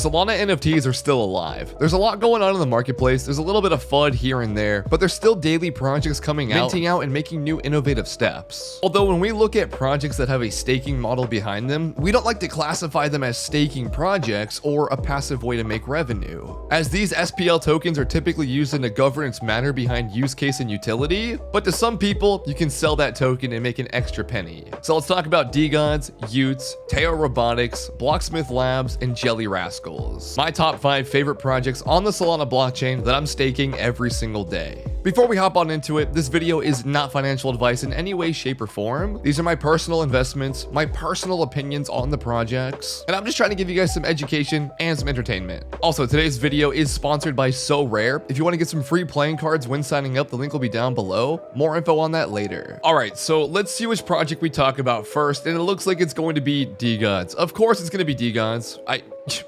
Solana NFTs are still alive. There's a lot going on in the marketplace, there's a little bit of FUD here and there, but there's still daily projects coming out, minting out, and making new innovative steps. Although when we look at projects that have a staking model behind them, we don't like to classify them as staking projects or a passive way to make revenue, as these SPL tokens are typically used in a governance manner behind use case and utility, but to some people, you can sell that token and make an extra penny. So let's talk about DeGods, Utes, Taiyo Robotics, BlockSmith Labs, and Jerzy Rascals. My top 5 favorite projects on the Solana blockchain that I'm staking every single day. Before we hop on into it, this video is not financial advice in any way, shape, or form. These are my personal investments, my personal opinions on the projects, and I'm just trying to give you guys some education and some entertainment. Also, today's video is sponsored by Sorare. If you want to get some free playing cards when signing up, the link will be down below. More info on that later. Alright, so let's see which project we talk about first, and it looks like it's going to be DeGods. Of course it's going to be DeGods.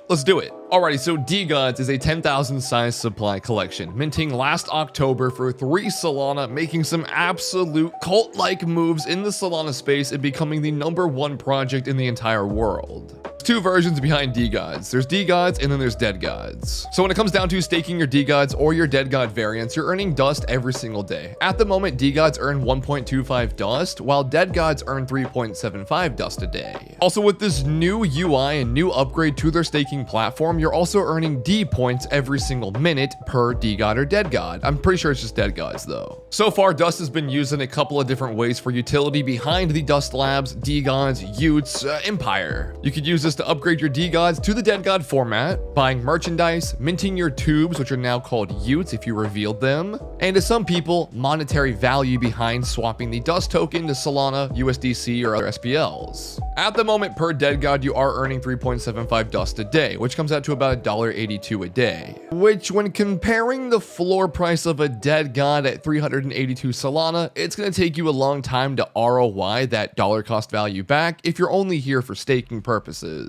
Let's do it. Alrighty, so DeGods is a 10,000 size supply collection, minting last October for 3 Solana, making some absolute cult-like moves in the Solana space and becoming the #1 project in the entire world. Two versions behind DeGods. There's DeGods and then there's DeGods. So when it comes down to staking your DeGods or your DeGod variants, you're earning dust every single day. At the moment, DeGods earn 1.25 dust, while DeGods earn 3.75 dust a day. Also, with this new UI and new upgrade to their staking platform, you're also earning D points every single minute per DeGod or DeGod. I'm pretty sure it's just DeGods though. So far, dust has been used in a couple of different ways for utility behind the Dust Labs, DeGods, Utes, Empire. You could use this to upgrade your DeGods to the DeGod format, buying merchandise, minting your tubes, which are now called Utes if you revealed them, and to some people, monetary value behind swapping the dust token to Solana, USDC, or other SPLs. At the moment, per DeGod, you are earning 3.75 dust a day, which comes out to about $1.82 a day, which when comparing the floor price of a DeGod at 382 Solana, it's going to take you a long time to ROI that dollar cost value back if you're only here for staking purposes.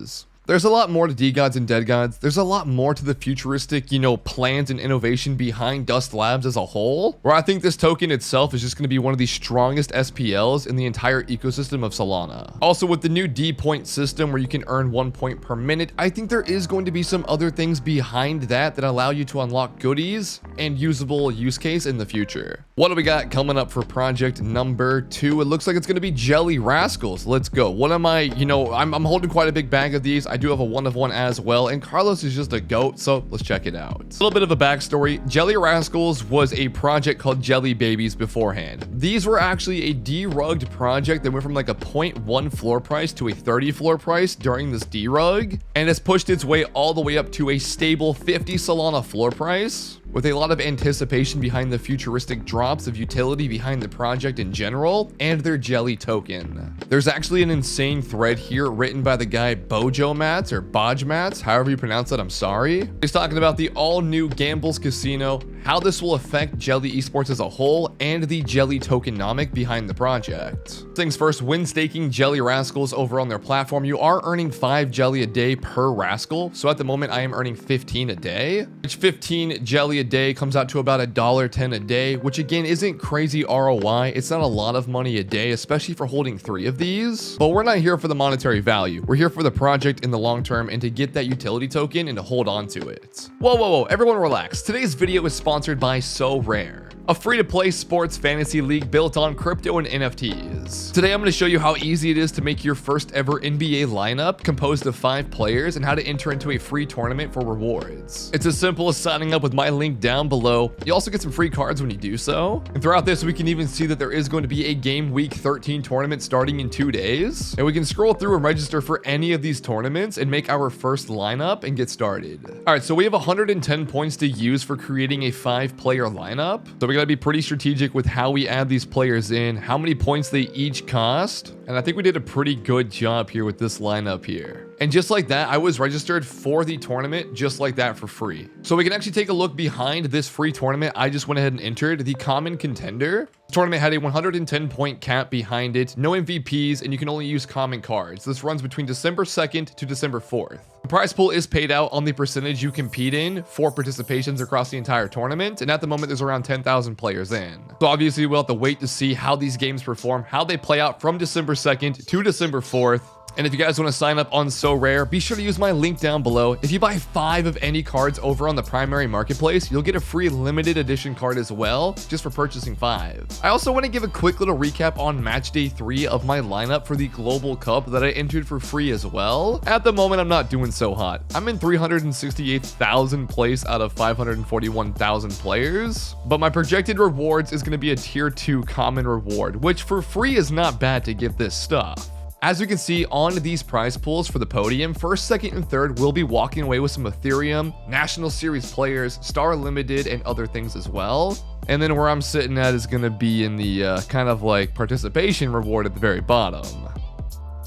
There's a lot more to DeGods and DeGods. There's a lot more to the futuristic, plans and innovation behind Dust Labs as a whole, where I think this token itself is just going to be one of the strongest SPLs in the entire ecosystem of Solana. Also, with the new D point system where you can earn 1 point per minute, I think there is going to be some other things behind that allow you to unlock goodies and usable use case in the future. What do we got coming up for project number 2? It looks like it's going to be Jerzy Rascals. Let's go. What am I, I'm holding quite a big bag of these. I do have a 1 of 1 as well, and Carlos is just a goat, so let's check it out. A little bit of a backstory. Jerzy Rascals was a project called Jelly Babies beforehand. These were actually a derugged project that went from like a 0.1 floor price to a 30 floor price during this derug, and has pushed its way all the way up to a stable 50 Solana floor price, with a lot of anticipation behind the futuristic drops of utility behind the project in general and their Jelly token. There's actually an insane thread here written by the guy Bojo Mats or Bodge Mats, however you pronounce it, I'm sorry. He's talking about the all new Gambles Casino, how this will affect Jelly esports as a whole, and the Jelly tokenomic behind the project. Things first, when staking Jerzy Rascals over on their platform, you are earning 5 Jelly a day per Rascal. So at the moment, I am earning 15 a day, which 15 Jelly a day comes out to about $1.10 a day, which again isn't crazy ROI. It's not a lot of money a day, especially for holding 3 of these, but we're not here for the monetary value. We're here for the project in the long term and to get that utility token and to hold on to it. Whoa, everyone relax. Today's video is sponsored by Sorare, a free-to-play sports fantasy league built on crypto and NFTs. Today I'm going to show you how easy it is to make your first ever NBA lineup composed of 5 players and how to enter into a free tournament for rewards. It's as simple as signing up with my link down below. You also get some free cards when you do so. And throughout this, we can even see that there is going to be a game week 13 tournament starting in 2 days. And we can scroll through and register for any of these tournaments and make our first lineup and get started. All right, so we have 110 points to use for creating a 5-player lineup. So we gotta be pretty strategic with how we add these players in, how many points they each cost. And I think we did a pretty good job here with this lineup here. And just like that, I was registered for the tournament just like that for free. So we can actually take a look behind this free tournament. I just went ahead and entered the common contender. This tournament had a 110 point cap behind it, no MVPs, and you can only use common cards. This runs between December 2nd to December 4th. The prize pool is paid out on the percentage you compete in for participations across the entire tournament, and at the moment there's around 10,000 players in. So obviously we'll have to wait to see how these games perform, how they play out from December 2nd to December 4th. And if you guys want to sign up on Sorare, be sure to use my link down below. If you buy 5 of any cards over on the primary marketplace, you'll get a free limited edition card as well, just for purchasing 5. I also want to give a quick little recap on match day 3 of my lineup for the Global Cup that I entered for free as well. At the moment, I'm not doing so hot. I'm in 368,000 place out of 541,000 players, but my projected rewards is going to be a tier 2 common reward, which for free is not bad to get this stuff. As you can see on these prize pools for the podium, first, second, and third will be walking away with some Ethereum, National Series players, Star Limited, and other things as well. And then where I'm sitting at is going to be in the kind of like participation reward at the very bottom.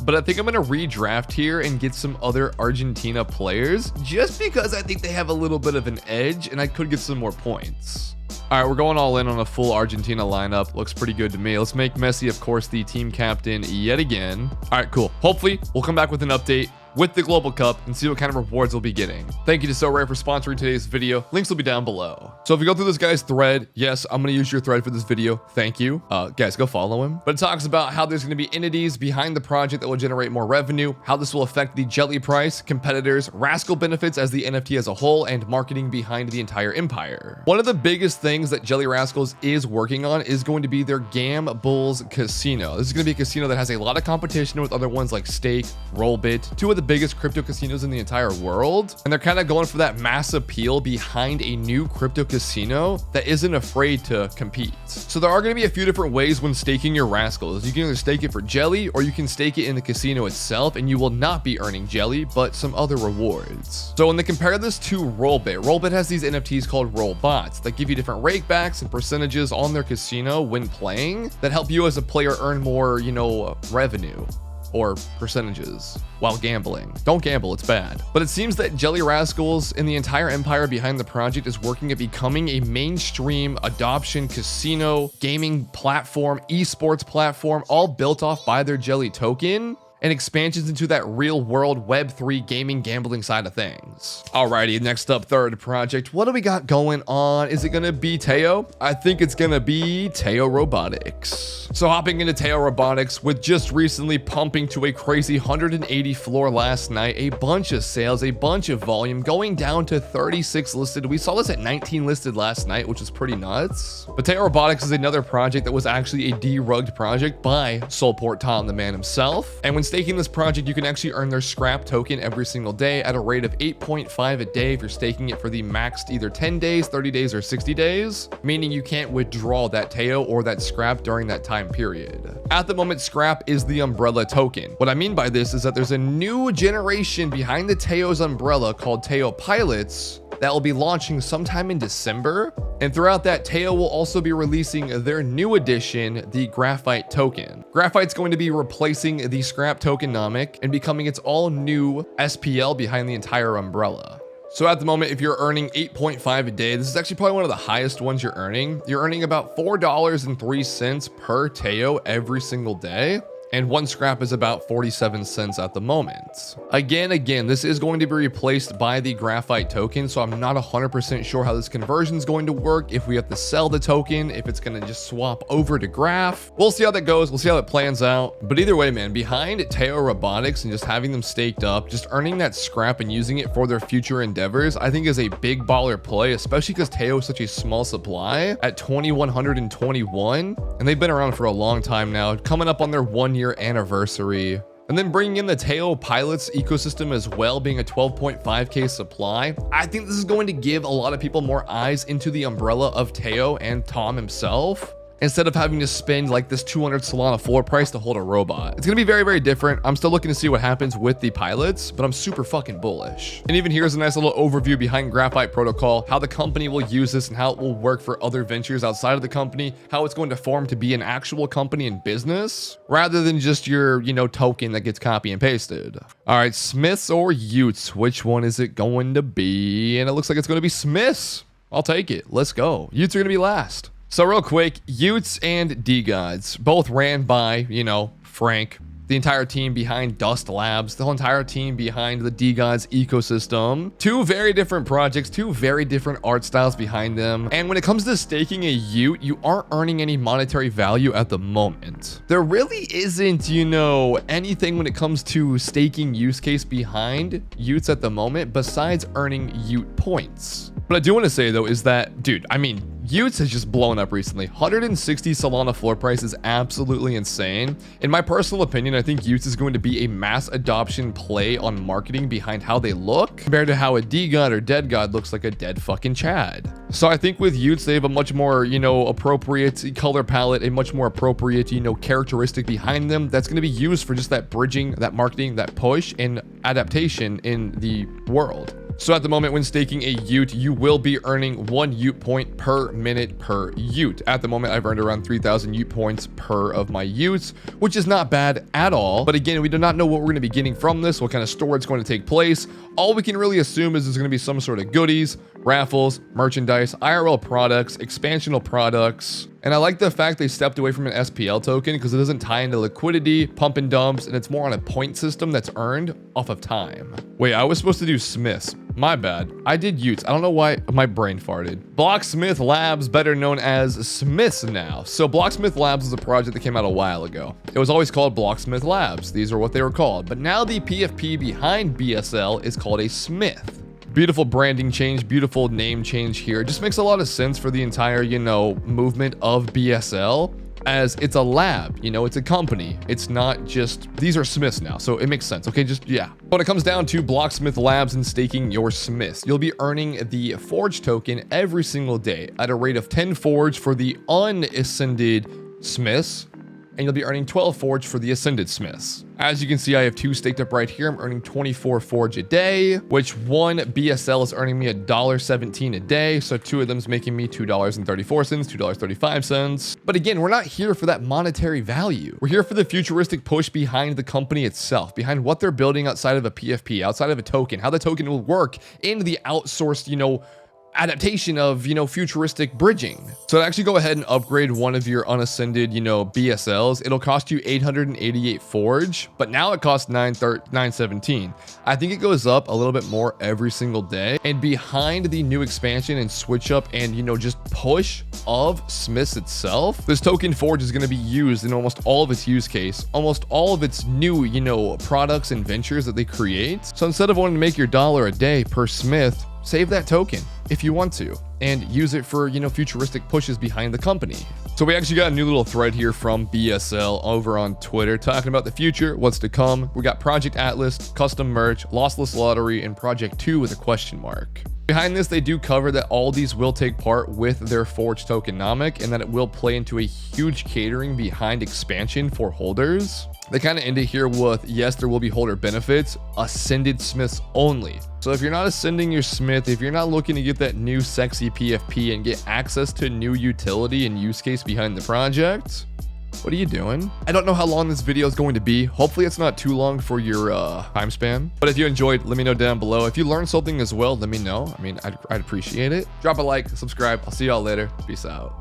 But I think I'm going to redraft here and get some other Argentina players just because I think they have a little bit of an edge and I could get some more points. All right, we're going all in on a full Argentina lineup. Looks pretty good to me. Let's make Messi, of course, the team captain yet again. All right, cool. Hopefully, we'll come back with an update with the Global Cup and see what kind of rewards we'll be getting. Thank you to Sorare for sponsoring today's video. Links will be down below. So if you go through this guy's thread, yes, I'm going to use your thread for this video. Thank you. Guys, go follow him. But it talks about how there's going to be entities behind the project that will generate more revenue, how this will affect the jelly price, competitors, Rascal benefits as the NFT as a whole, and marketing behind the entire empire. One of the biggest things that Jelly Rascals is working on is going to be their Gambles Casino. This is going to be a casino that has a lot of competition with other ones like Stake, Rollbit, 2 of the biggest crypto casinos in the entire world, and they're kind of going for that mass appeal behind a new crypto casino that isn't afraid to compete. So there are going to be a few different ways when staking your Rascals. You can either stake it for jelly or you can stake it in the casino itself and you will not be earning jelly but some other rewards. So when they compare this to Rollbit has these NFTs called Rollbots that give you different rakebacks and percentages on their casino when playing that help you as a player earn more, revenue or percentages while gambling. Don't gamble, it's bad. But it seems that Jelly Rascals and the entire empire behind the project is working at becoming a mainstream adoption casino, gaming platform, esports platform, all built off by their Jelly token, and expansions into that real world Web3 gaming gambling side of things. Alrighty, next up, third project. What do we got going on? Is it gonna be Taiyo? I think it's gonna be Taiyo Robotics. So hopping into Taiyo Robotics with just recently pumping to a crazy 180 floor last night, a bunch of sales, a bunch of volume, going down to 36 listed. We saw this at 19 listed last night, which is pretty nuts. But Taiyo Robotics is another project that was actually a derugged project by Soulport Tom, the man himself. And when staking this project, you can actually earn their scrap token every single day at a rate of 8.5 a day if you're staking it for the maxed either 10 days, 30 days, or 60 days, meaning you can't withdraw that Taiyo or that scrap during that time period. At the moment, scrap is the umbrella token. What I mean by this is that there's a new generation behind the Taiyo's umbrella called Taiyo Pilots that will be launching sometime in December. And throughout that, Taiyo will also be releasing their new edition, the Graphite token. Graphite's going to be replacing the scrap tokenomic and becoming its all new SPL behind the entire umbrella. So at the moment, if you're earning 8.5 a day, this is actually probably one of the highest ones you're earning. You're earning about $4.03 per Taiyo every single day. And one scrap is about 47 cents at the moment. Again, this is going to be replaced by the Graphite token, so I'm not 100% sure how this conversion is going to work, if we have to sell the token, if it's going to just swap over to Graph. We'll see how that goes. We'll see how it plans out. But either way, man, behind Taiyo Robotics and just having them staked up, just earning that scrap and using it for their future endeavors, I think is a big baller play, especially because Taiyo is such a small supply at 2,121, and they've been around for a long time now, coming up on their 1 year anniversary. And then bringing in the Taiyo Pilots ecosystem as well, being a 12.5k supply. I think this is going to give a lot of people more eyes into the umbrella of Taiyo and Tom himself, instead of having to spend like this 200 Solana floor price to hold a robot. It's gonna be very, very different. I'm still looking to see what happens with the pilots, but I'm super fucking bullish. And even here's a nice little overview behind Graphite Protocol, how the company will use this and how it will work for other ventures outside of the company, how it's going to form to be an actual company and business, rather than just your, token that gets copy and pasted. All right, Smyths or Utes, which one is it going to be? And it looks like it's gonna be Smyths. I'll take it, let's go. Utes are gonna be last. So real quick, Utes and DeGods, both ran by, Frank the entire team behind Dust Labs, the whole entire team behind the DeGods ecosystem. Two very different projects, two very different art styles behind them. And when it comes to staking a Ute, you aren't earning any monetary value at the moment. There really isn't, you know, anything when it comes to staking use case behind Utes at the moment besides earning Ute points. What I do want to say though is that, dude, I mean, Utes has just blown up recently. 160 Solana floor price is absolutely insane. In my personal opinion, I think Utes is going to be a mass adoption play on marketing behind how they look compared to how a DeGod or DeGod looks like a dead fucking Chad. So I think with Utes, they have a much more, you know, appropriate color palette, a much more appropriate, you know, characteristic behind them that's going to be used for just that bridging, that marketing, that push and adaptation in the world. So at the moment when staking a Ute, you will be earning 1 Ute point per minute per Ute. At the moment, I've earned around 3,000 Ute points per of my Utes, which is not bad at all. But again, we do not know what we're going to be getting from this, what kind of store it's going to take place. All we can really assume is there's going to be some sort of goodies, raffles, merchandise, IRL products, expansional products. And I like the fact they stepped away from an SPL token because it doesn't tie into liquidity, pump and dumps, and it's more on a point system that's earned off of time. Wait, I was supposed to do Smyths. My bad. I did Utes. I don't know why my brain farted. BlockSmith Labs, better known as Smyths now. So BlockSmith Labs is a project that came out a while ago. It was always called BlockSmith Labs. These are what they were called. But now the PFP behind BSL is called a Smyth. Beautiful branding change, beautiful name change here. It just makes a lot of sense for the entire, you know, movement of BSL, as it's a lab, you know, it's a company. It's not just, these are Smyths now, so it makes sense. Okay, just, yeah. When it comes down to BlockSmith Labs and staking your Smyths, you'll be earning the Forge token every single day at a rate of 10 Forge for the unascended Smyths, and you'll be earning 12 Forge for the ascended Smyths. As you can see, I have 2 staked up right here. I'm earning 24 Forge a day, which one BSL is earning me $1.17 a day. So 2 of them is making me $2.34, $2.35. But again, we're not here for that monetary value. We're here for the futuristic push behind the company itself, behind what they're building outside of a PFP, outside of a token, how the token will work in the outsourced, you know, adaptation of, you know, futuristic bridging. So to actually go ahead and upgrade one of your unascended, you know, BSLs, it'll cost you 888 Forge, but now it costs 917. I think it goes up a little bit more every single day. And behind the new expansion and switch up and, you know, just push of Smyths itself, this token Forge is going to be used in almost all of its use case, almost all of its new, you know, products and ventures that they create. So instead of wanting to make your $1 a day per Smyth, save that token if you want to and use it for, you know, futuristic pushes behind the company. So we actually got a new little thread here from BSL over on Twitter talking about the future, what's to come. We got Project Atlas, custom merch, lossless lottery, and Project 2 with a question mark. Behind this, they do cover that all these will take part with their Forge tokenomic and that it will play into a huge catering behind expansion for holders. They kind of end it here with, yes, there will be holder benefits, ascended Smyths only. So if you're not ascending your Smyth, if you're not looking to get that new sexy PFP and get access to new utility and use case behind the project, what are you doing? I don't know how long this video is going to be. Hopefully it's not too long for your time span. But if you enjoyed, let me know down below. If you learned something as well, let me know. I mean, I'd appreciate it. Drop a like, subscribe. I'll see y'all later. Peace out.